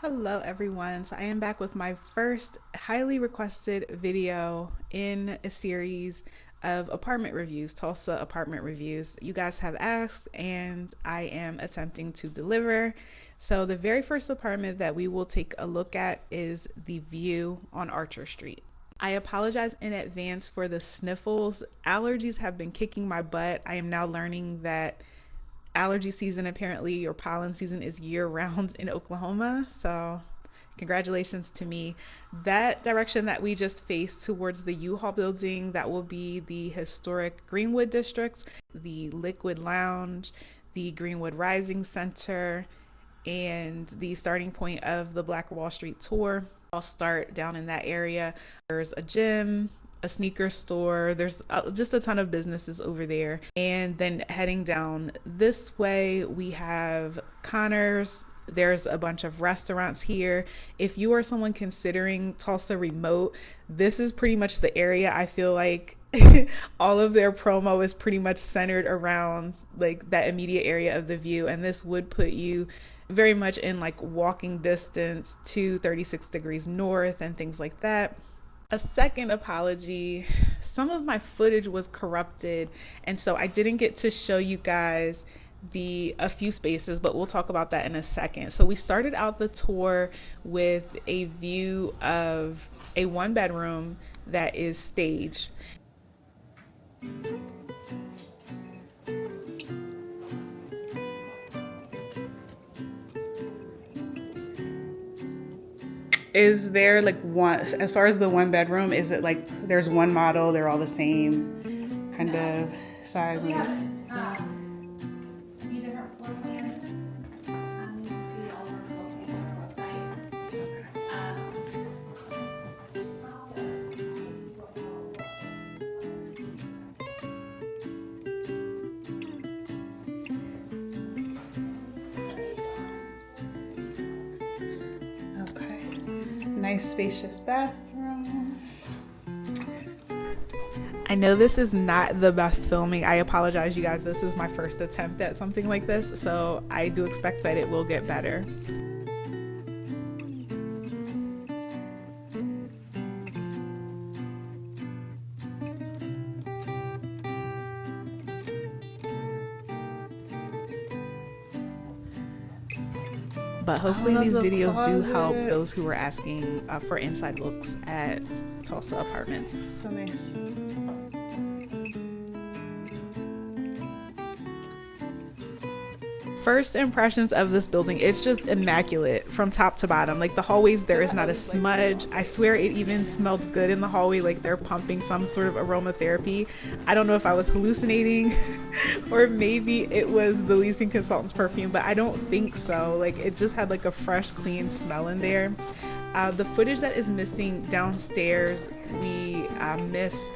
Hello everyone. So I am back with my first highly requested video in a series of apartment reviews, Tulsa apartment reviews. You guys have asked and I am attempting to deliver. So the very first apartment that we will take a look at is the View on Archer Street. I apologize in advance for the sniffles. Allergies have been kicking my butt. I am now learning that allergy season apparently, or pollen season, is year round in Oklahoma. So congratulations to me. That direction that we just faced towards the U-Haul building, that will be the historic Greenwood districts, the Liquid Lounge, the Greenwood Rising Center, and the starting point of the Black Wall Street tour. I'll start down in that area. There's a gym, a sneaker store. There's just a ton of businesses over there. And then heading down this way, we have Connors. There's a bunch of restaurants here. If you are someone considering Tulsa Remote, this is pretty much the area. I feel like all of their promo is pretty much centered around like that immediate area of the View, and this would put you very much in like walking distance to 36 degrees north and things like that. A second apology, some of my footage was corrupted, and so I didn't get to show you guys the a few spaces, but we'll talk about that in a second. So we started out the tour with a view of a one bedroom that is staged. Is there like one, as far as the one bedroom, is it like there's one model, they're all the same kind of size? So we have a few different floor plans. You can see all of our floor plans on our website. Okay, nice spacious bathroom. I know this is not the best filming. I apologize, you guys. This is my first attempt at something like this, so I do expect that it will get better. But hopefully these videos do help those who are asking for inside looks at Tulsa apartments. So nice. First impressions of this building, it's just immaculate from top to bottom. Like the hallways, there is not a smudge. I swear it even smelled good in the hallway, like they're pumping some sort of aromatherapy. I don't know if I was hallucinating or maybe it was the leasing consultant's perfume, but I don't think so. Like it just had like a fresh, clean smell in there. The footage that is missing downstairs, we missed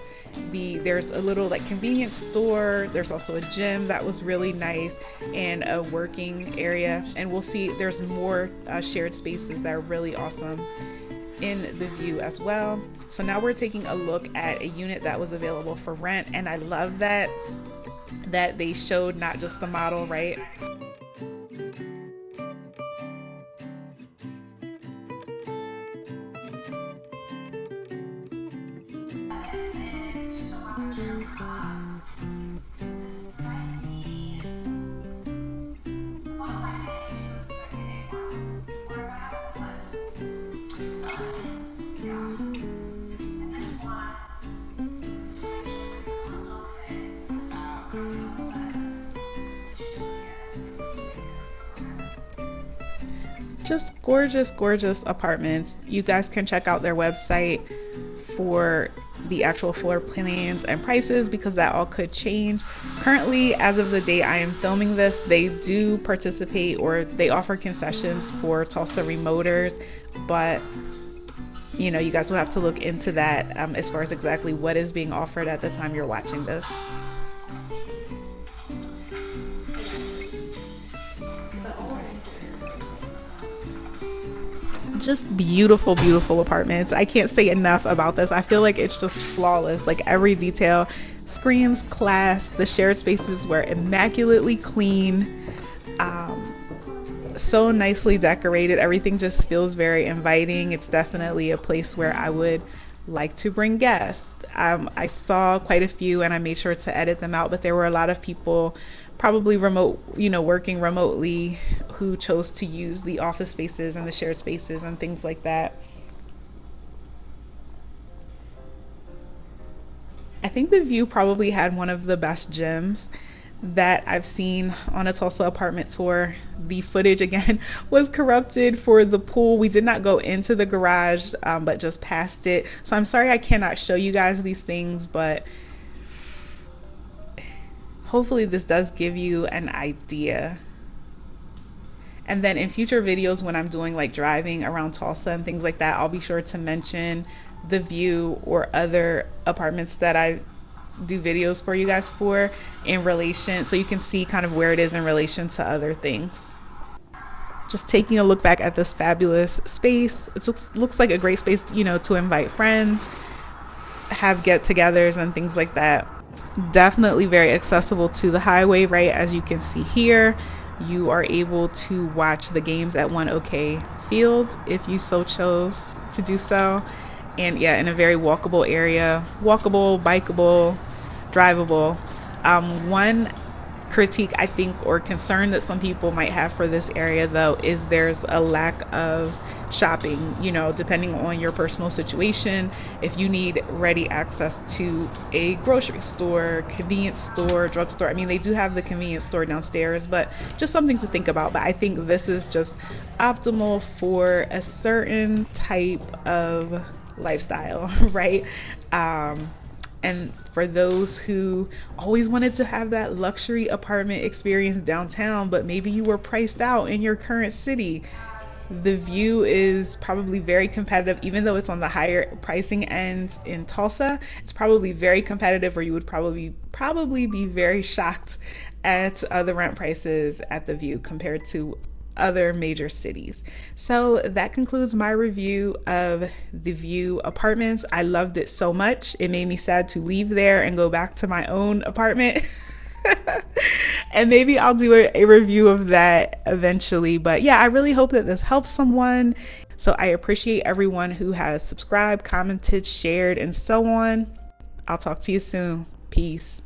there's a little like convenience store. There's also a gym that was really nice and a working area, and we'll see there's more shared spaces that are really awesome in the View as well. So now we're taking a look at a unit that was available for rent, and I love that they showed not just the model, right? Just gorgeous, gorgeous apartments. You guys can check out their website for the actual floor plans and prices because that all could change. Currently, as of the day I am filming this, they do participate or they offer concessions for Tulsa Remoters, but you know, you guys will have to look into that as far as exactly what is being offered at the time you're watching this. Just beautiful, beautiful apartments. I can't say enough about this. I feel like it's just flawless. Like every detail screams class. The shared spaces were immaculately clean. so nicely decorated. Everything just feels very inviting. It's definitely a place where I would like to bring guests. I saw quite a few and I made sure to edit them out, but there were a lot of people probably remote, working remotely who chose to use the office spaces and the shared spaces and things like that. I think the view probably had one of the best gyms that I've seen on a Tulsa apartment tour. The footage again was corrupted for the pool. We did not go into the garage, but just past it. So I'm sorry I cannot show you guys these things, but hopefully this does give you an idea. And then in future videos, when I'm doing like driving around Tulsa and things like that, I'll be sure to mention the view or other apartments that I do videos for you guys for in relation, so you can see kind of where it is in relation to other things. Just taking a look back at this fabulous space. It looks like a great space, to invite friends, have get-togethers and things like that. Definitely very accessible to the highway, right? As you can see here, you are able to watch the games at One OK Field if you so chose to do so. And yeah, in a very walkable area, walkable, bikeable, drivable. One critique I think or concern that some people might have for this area though is there's a lack of shopping, depending on your personal situation. If you need ready access to a grocery store, convenience store, drugstore, I mean they do have the convenience store downstairs, but just something to think about. But I think this is just optimal for a certain type of lifestyle, right? And for those who always wanted to have that luxury apartment experience downtown, but maybe you were priced out in your current city, the view is probably very competitive. Even though it's on the higher pricing end in Tulsa, it's probably very competitive, or you would probably be very shocked at the rent prices at the view compared to other major cities. So that concludes my review of the View apartments. I loved it so much. It made me sad to leave there and go back to my own apartment. And maybe I'll do a review of that eventually. But yeah, I really hope that this helps someone. So I appreciate everyone who has subscribed, commented, shared, and so on. I'll talk to you soon. Peace.